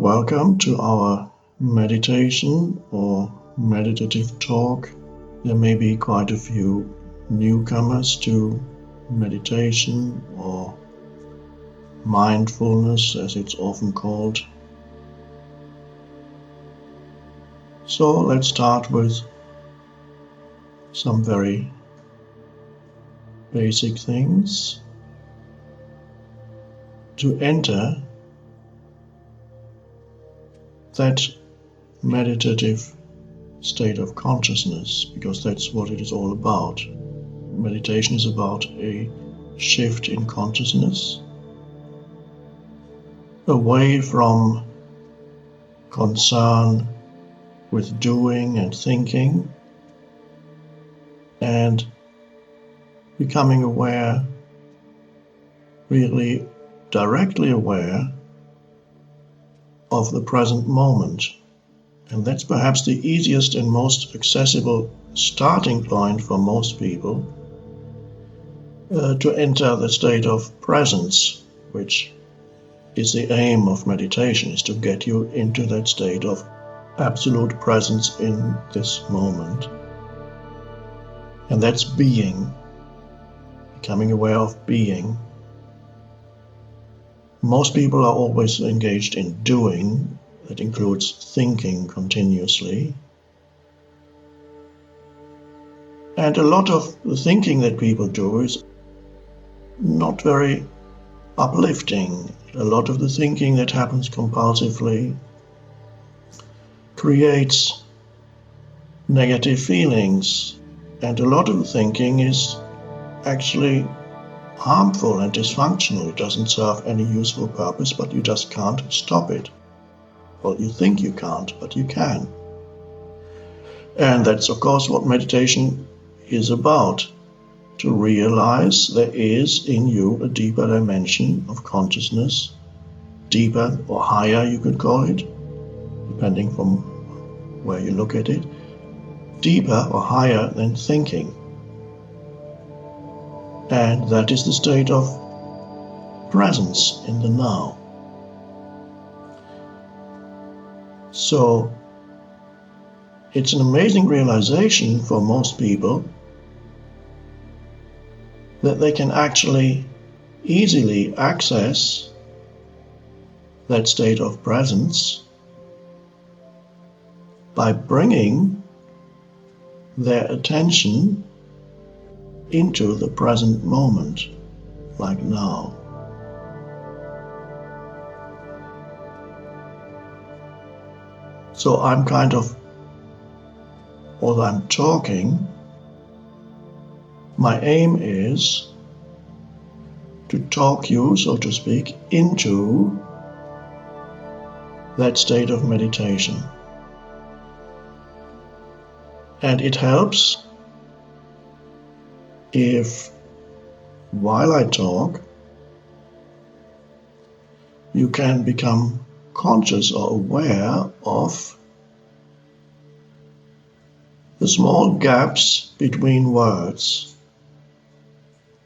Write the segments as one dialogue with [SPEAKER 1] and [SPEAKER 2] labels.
[SPEAKER 1] Welcome to our meditation or meditative talk. There may be quite a few newcomers to meditation or mindfulness, as it's often called. So let's start with some very basic things. To enter that meditative state of consciousness, because that's what it is all about. Meditation is about a shift in consciousness away from concern with doing and thinking and becoming aware, really directly aware of the present moment. And that's perhaps the easiest and most accessible starting point for most people to enter the state of presence, which is the aim of meditation, is to get you into that state of absolute presence in this moment. And that's being, becoming aware of being. Most people are always engaged in doing. That includes thinking continuously. And a lot of the thinking that people do is not very uplifting. A lot of the thinking that happens compulsively creates negative feelings. And a lot of the thinking is actually harmful and dysfunctional. It doesn't serve any useful purpose, but you just can't stop it. Well, you think you can't, but you can. And that's, of course, what meditation is about. To realize there is in you a deeper dimension of consciousness, deeper or higher you could call it, depending from where you look at it, deeper or higher than thinking. And that is the state of presence in the now. So it's an amazing realization for most people that they can actually easily access that state of presence by bringing their attention into the present moment, like now. So I'm while I'm talking, my aim is to talk you, so to speak, into that state of meditation. And it helps if, while I talk, you can become conscious or aware of the small gaps between words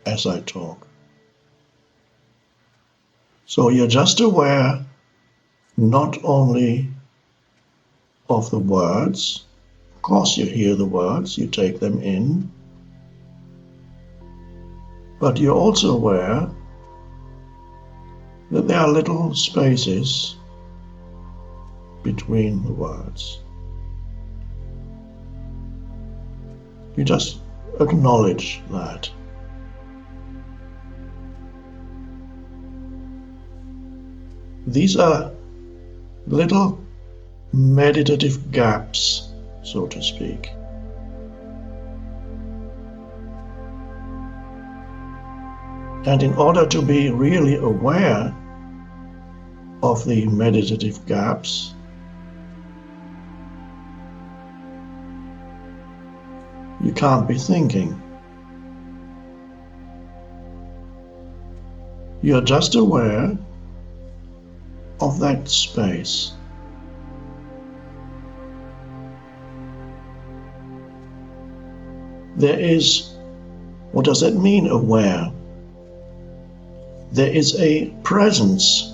[SPEAKER 1] as I talk. So you're just aware not only of the words, of course you hear the words, you take them in, but you're also aware that there are little spaces between the words. You just acknowledge that. These are little meditative gaps, so to speak. And in order to be really aware of the meditative gaps, you can't be thinking. You're just aware of that space. There is, what does that mean, aware? There is a presence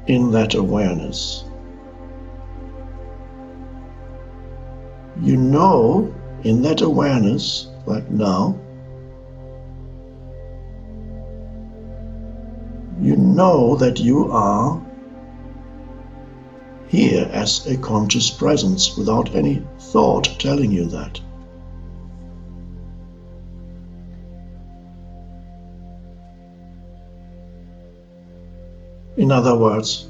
[SPEAKER 1] in that awareness. You know in that awareness, like now, you know that you are here as a conscious presence without any thought telling you that. In other words,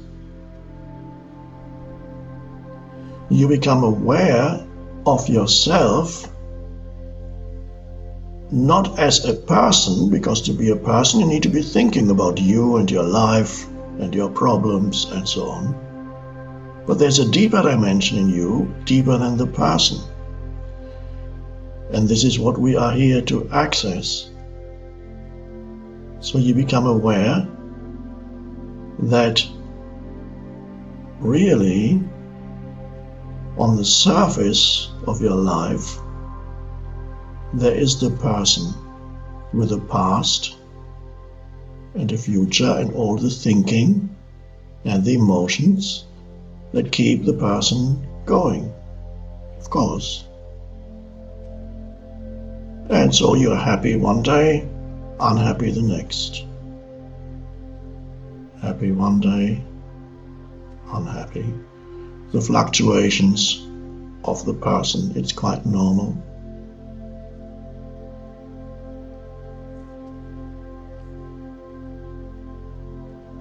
[SPEAKER 1] you become aware of yourself not as a person, because to be a person you need to be thinking about you and your life and your problems and so on. But there's a deeper dimension in you, deeper than the person. And this is what we are here to access. So you become aware that really on the surface of your life there is the person with a past and a future and all the thinking and the emotions that keep the person going, of course. And so you're happy one day, unhappy the next. Happy one day, unhappy. The fluctuations of the person, it's quite normal.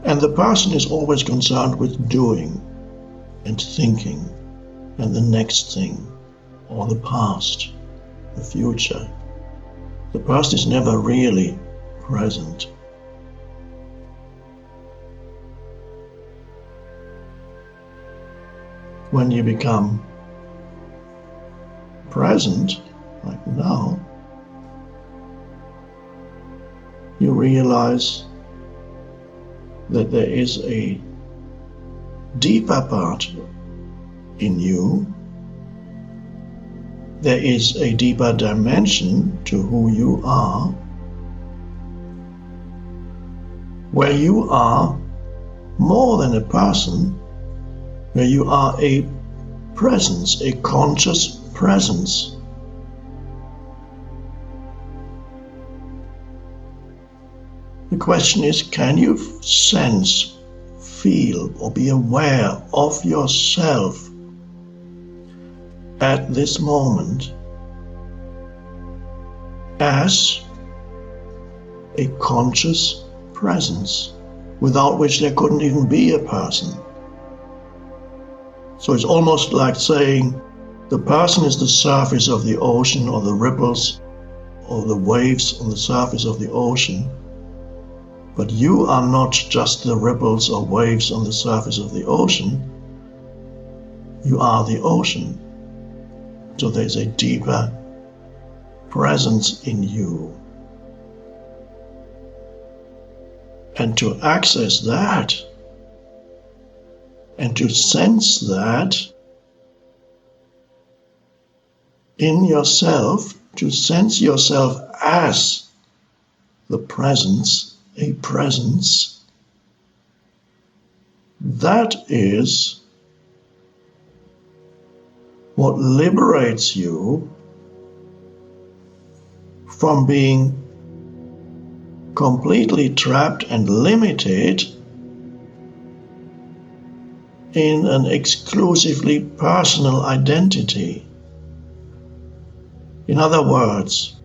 [SPEAKER 1] And the person is always concerned with doing and thinking and the next thing, or the past, the future. The past is never really present. When you become present, like now, you realize that there is a deeper part in you. There is a deeper dimension to who you are, where you are more than a person, where you are a presence, a conscious presence. The question is, can you sense, feel, or be aware of yourself at this moment as a conscious presence, without which there couldn't even be a person? So it's almost like saying the person is the surface of the ocean, or the ripples or the waves on the surface of the ocean. But you are not just the ripples or waves on the surface of the ocean. You are the ocean. So there's a deeper presence in you. And to access that, and to sense that in yourself, to sense yourself as the presence, a presence, that is what liberates you from being completely trapped and limited in an exclusively personal identity. In other words,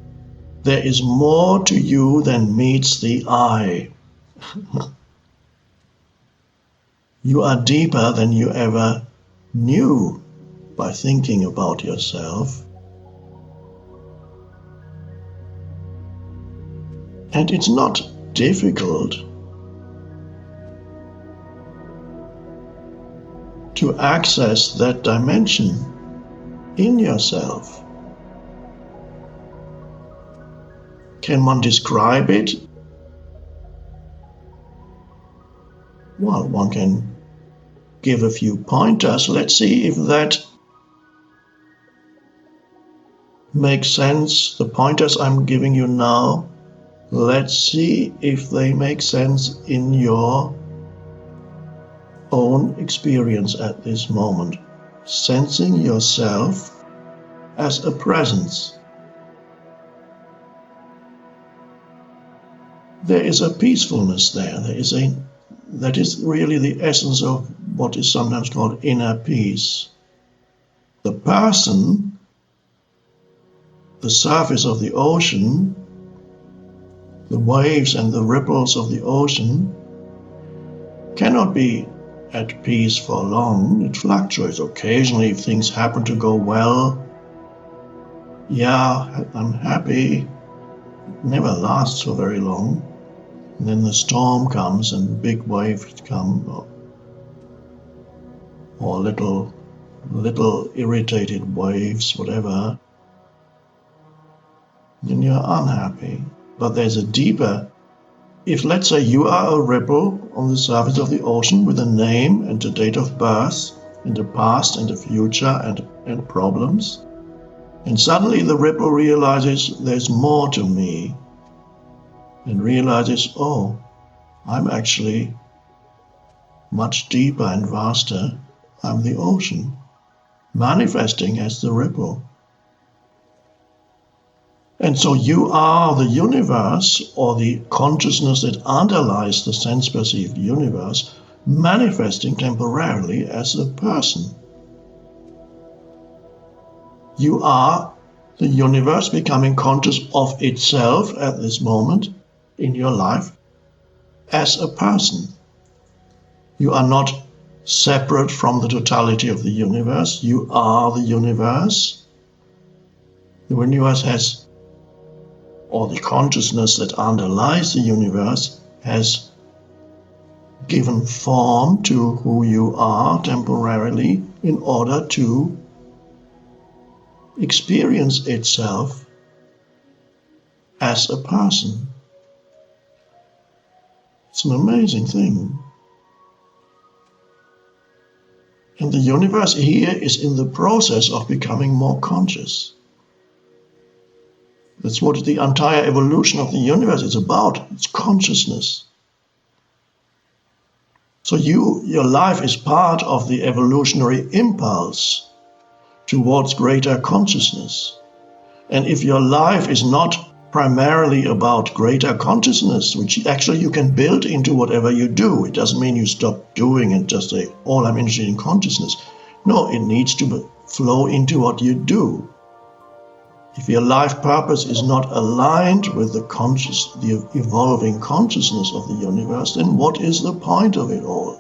[SPEAKER 1] there is more to you than meets the eye. You are deeper than you ever knew by thinking about yourself. And it's not difficult to access that dimension in yourself. Can one describe it? Well, one can give a few pointers. Let's see if that makes sense. The pointers I'm giving you now, let's see if they make sense in your own experience at this moment, sensing yourself as a presence. There is a peacefulness there. That is really the essence of what is sometimes called inner peace. The person, the surface of the ocean, the waves and the ripples of the ocean cannot be at peace for long. It fluctuates. Occasionally, if things happen to go well, yeah, I'm happy. It never lasts for very long. And then the storm comes and big waves come, or little irritated waves, whatever. Then you're unhappy. But there's a deeper, if let's say you are a ripple on the surface of the ocean with a name and a date of birth and a past and a future and problems, and suddenly the ripple realizes there's more to me, and realizes, oh, I'm actually much deeper and vaster. I'm the ocean, manifesting as the ripple. And so you are the universe, or the consciousness that underlies the sense-perceived universe, manifesting temporarily as a person. You are the universe becoming conscious of itself at this moment in your life as a person. You are not separate from the totality of the universe. You are the universe. The universe has, or the consciousness that underlies the universe has given form to who you are temporarily in order to experience itself as a person. It's an amazing thing. And the universe here is in the process of becoming more conscious. That's what the entire evolution of the universe is about. It's consciousness. So your life is part of the evolutionary impulse towards greater consciousness. And if your life is not primarily about greater consciousness, which actually you can build into whatever you do, it doesn't mean you stop doing and just say, all I'm interested in consciousness. No, it needs to flow into what you do. If your life purpose is not aligned with the evolving consciousness of the universe, then what is the point of it all?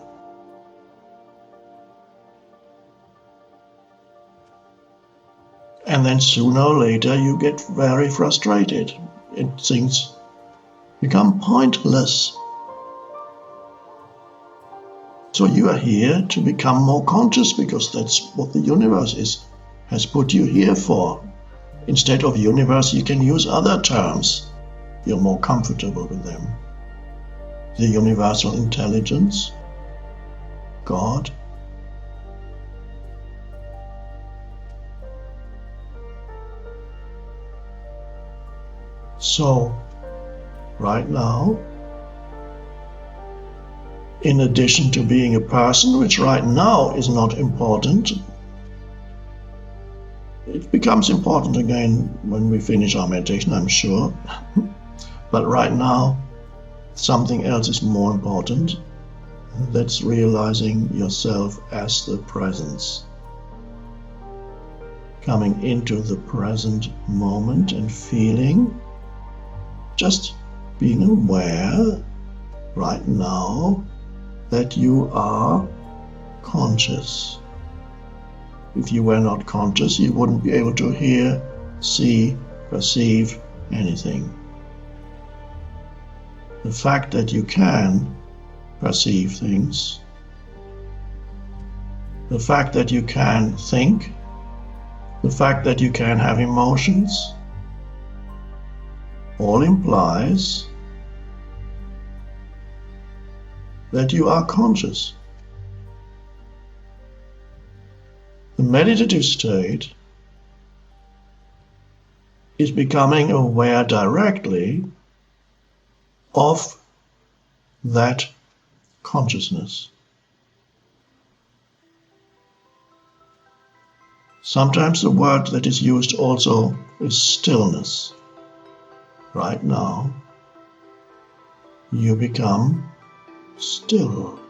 [SPEAKER 1] And then sooner or later you get very frustrated and things become pointless. So you are here to become more conscious because that's what the universe has put you here for. Instead of universe, you can use other terms. You're more comfortable with them. The universal intelligence, God. So, right now, in addition to being a person, which right now is not important, it becomes important again when we finish our meditation, I'm sure. But right now, something else is more important. That's realizing yourself as the presence. Coming into the present moment and feeling, just being aware right now that you are conscious. If you were not conscious, you wouldn't be able to hear, see, perceive anything. The fact that you can perceive things, the fact that you can think, the fact that you can have emotions, all implies that you are conscious. The meditative state is becoming aware directly of that consciousness. Sometimes the word that is used also is stillness. Right now, you become still.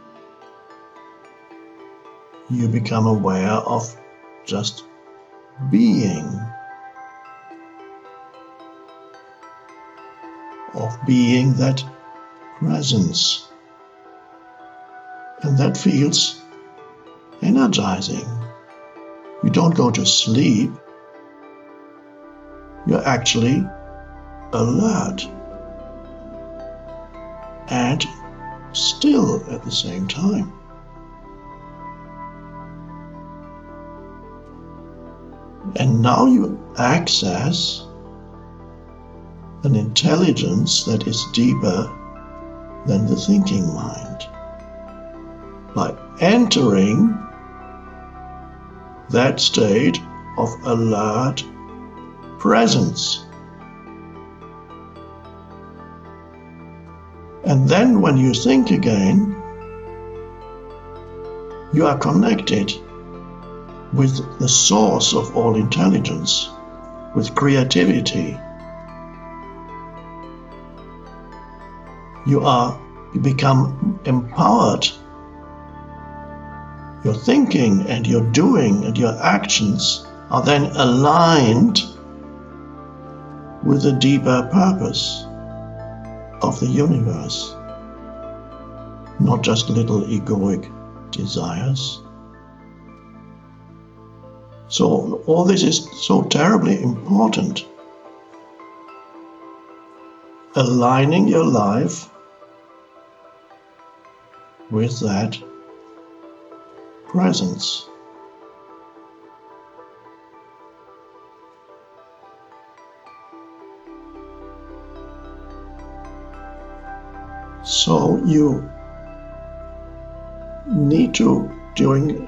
[SPEAKER 1] You become aware of just being, of being that presence. And that feels energizing. You don't go to sleep. You're actually alert and still at the same time. And now you access an intelligence that is deeper than the thinking mind. By entering that state of alert presence. And then when you think again, you are connected with the source of all intelligence, with creativity. You become empowered. Your thinking and your doing and your actions are then aligned with the deeper purpose of the universe, not just little egoic desires. So all this is so terribly important. Aligning your life with that presence. So you need to, during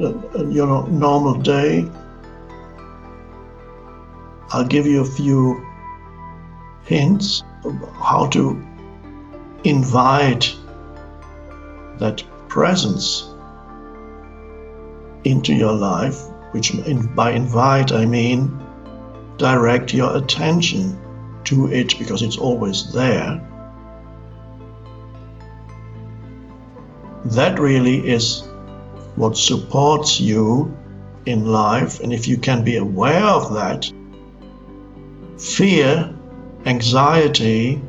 [SPEAKER 1] your normal day, I'll give you a few hints of how to invite that presence into your life, which by invite I mean direct your attention to it because it's always there. That really is what supports you in life, and if you can be aware of that, fear, anxiety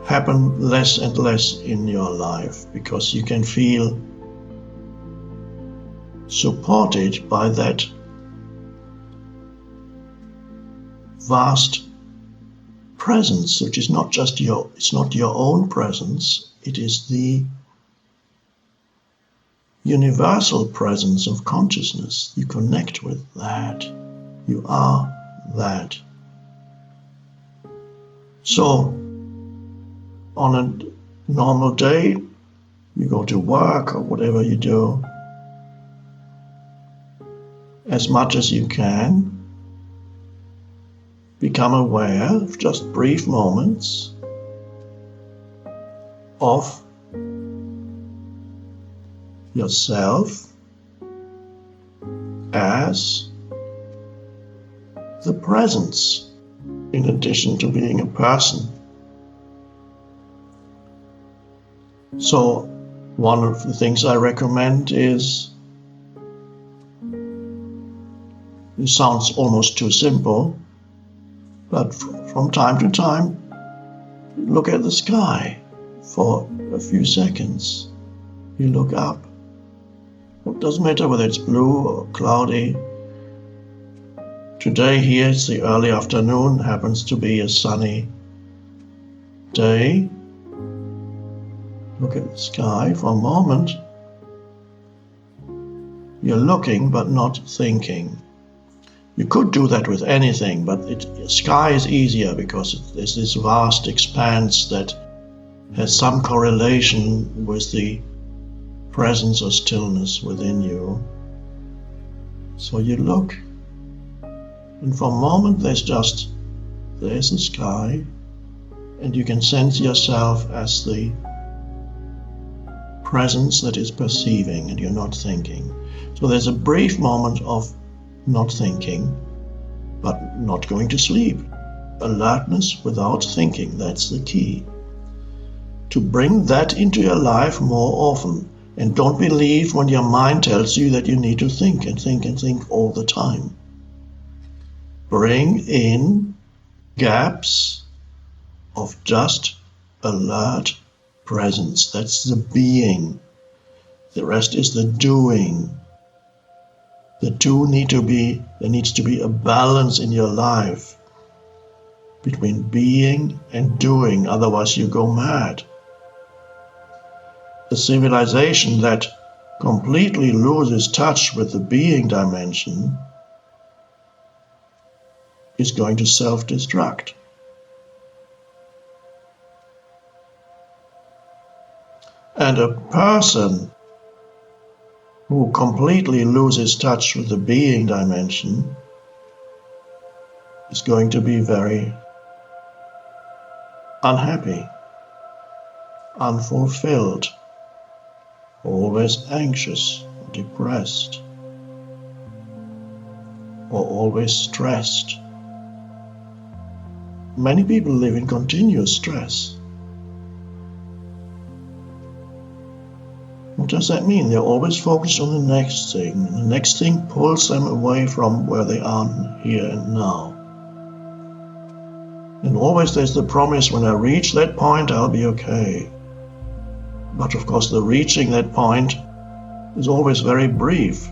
[SPEAKER 1] happen less and less in your life because you can feel supported by that vast presence, which is not just it's not your own presence, it is the universal presence of consciousness. You connect with that. You are that. So, on a normal day, you go to work or whatever you do, as much as you can, become aware of just brief moments of yourself as the presence, in addition to being a person. So, one of the things I recommend is, it sounds almost too simple, but from time to time, look at the sky for a few seconds. You look up. It doesn't matter whether it's blue or cloudy. Today here it's the early afternoon, happens to be a sunny day. Look at the sky for a moment. You're looking but not thinking. You could do that with anything, but sky is easier because there's this vast expanse that has some correlation with the presence or stillness within you. So you look, and for a moment there's the sky, and you can sense yourself as the presence that is perceiving and you're not thinking. So there's a brief moment of not thinking, but not going to sleep. Alertness without thinking, that's the key. To bring that into your life more often. And don't believe when your mind tells you that you need to think and think and think all the time. Bring in gaps of just alert presence. That's the being. The rest is the doing. The two there needs to be a balance in your life between being and doing, otherwise you go mad. A civilization that completely loses touch with the being dimension is going to self-destruct. And a person who completely loses touch with the being dimension is going to be very unhappy, unfulfilled, always anxious, depressed, or always stressed. Many people live in continuous stress. What does that mean? They're always focused on the next thing, and the next thing pulls them away from where they are here and now. And always there's the promise, when I reach that point, I'll be okay. But of course, the reaching that point is always very brief.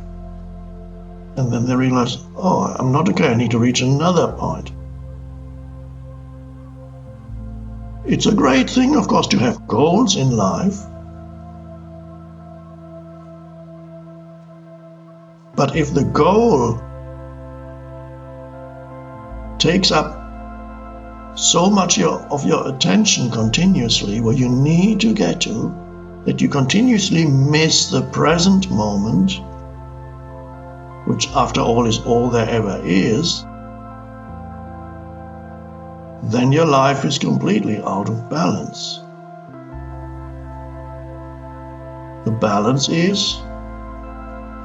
[SPEAKER 1] And then they realize, oh, I'm not okay, I need to reach another point. It's a great thing, of course, to have goals in life. But if the goal takes up so much of your attention continuously, where you need to get to, that you continuously miss the present moment, which after all is all there ever is, then your life is completely out of balance. The balance is,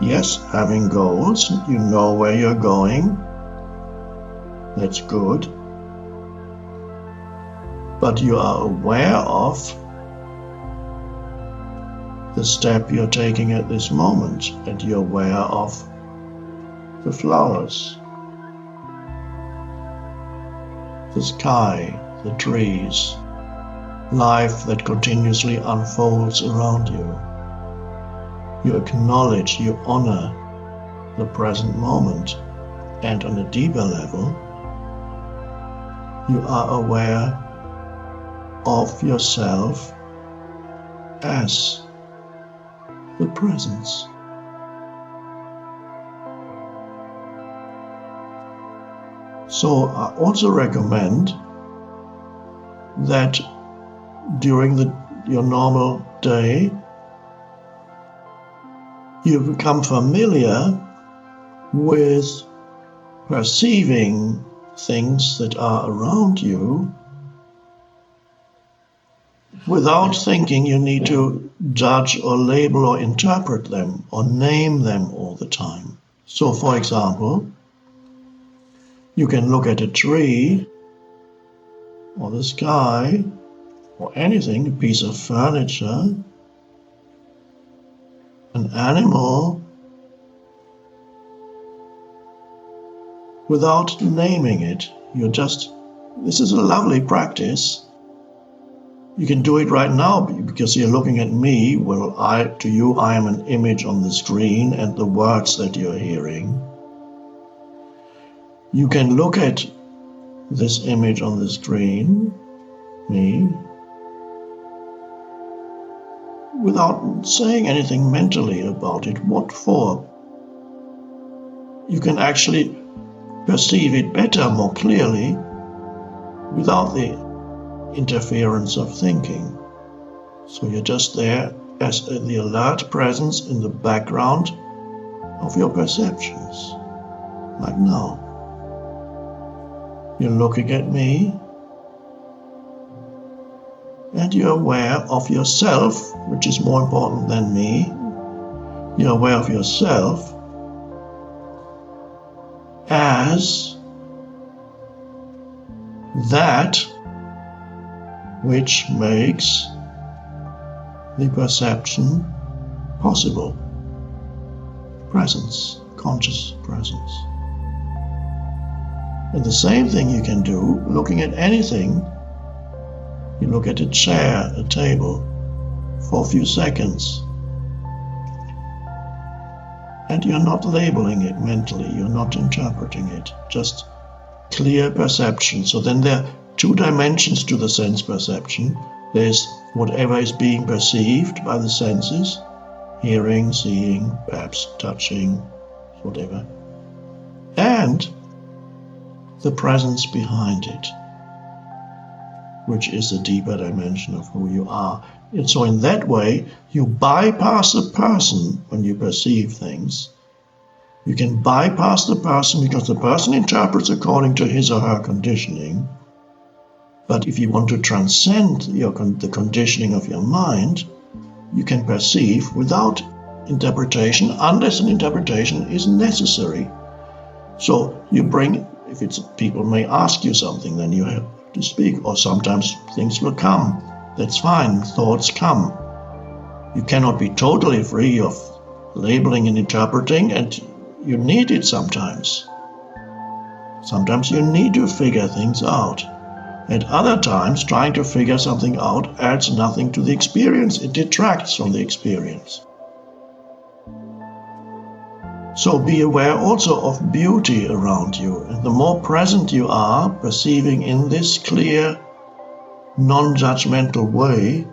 [SPEAKER 1] yes, having goals, you know where you're going, that's good, but you are aware of the step you're taking at this moment, and you're aware of the flowers, the sky, the trees, life that continuously unfolds around you. You acknowledge, you honor the present moment, and on a deeper level, you are aware of yourself as the presence. So I also recommend that during your normal day, you become familiar with perceiving things that are around you. Without thinking, you need to judge or label or interpret them or name them all the time. So, for example, you can look at a tree or the sky or anything, a piece of furniture, an animal, without naming it. This is a lovely practice. You can do it right now because you're looking at me. Well, to you, I am an image on the screen and the words that you're hearing. You can look at this image on the screen, me, without saying anything mentally about it. What for? You can actually perceive it better, more clearly, without the interference of thinking. So you're just there as the alert presence in the background of your perceptions. Like now. You're looking at me. and you're aware of yourself, which is more important than me. You're aware of yourself as that which makes the perception possible. Presence, conscious presence. And the same thing you can do looking at anything. You look at a chair, a table, for a few seconds. And you're not labeling it mentally, you're not interpreting it, just clear perception. So then there are two dimensions to the sense perception. There's whatever is being perceived by the senses, hearing, seeing, perhaps touching, whatever, and the presence behind it, which is the deeper dimension of who you are. And so in that way, you bypass the person when you perceive things. You can bypass the person because the person interprets according to his or her conditioning. But if you want to transcend the conditioning of your mind, you can perceive without interpretation, unless an interpretation is necessary. So you bring, if it's people may ask you something, then you have to speak, or sometimes things will come. That's fine, thoughts come. You cannot be totally free of labeling and interpreting, and you need it sometimes. Sometimes you need to figure things out. At other times, trying to figure something out adds nothing to the experience. It detracts from the experience. So be aware also of beauty around you. And the more present you are, perceiving in this clear, non-judgmental way,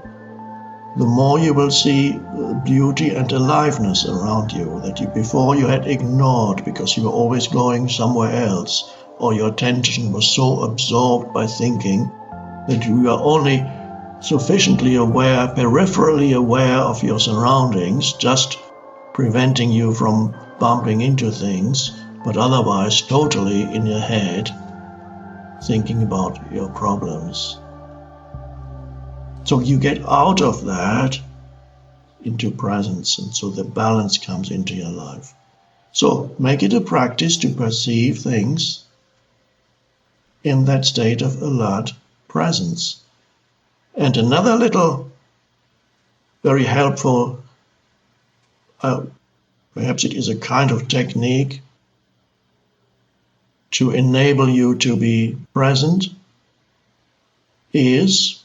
[SPEAKER 1] the more you will see beauty and aliveness around you that before you had ignored because you were always going somewhere else, or your attention was so absorbed by thinking that you were only sufficiently aware, peripherally aware of your surroundings, just preventing you from bumping into things, but otherwise totally in your head, thinking about your problems. So you get out of that into presence, and so the balance comes into your life. So make it a practice to perceive things in that state of alert presence. And another little very helpful, perhaps it is a kind of technique to enable you to be present, is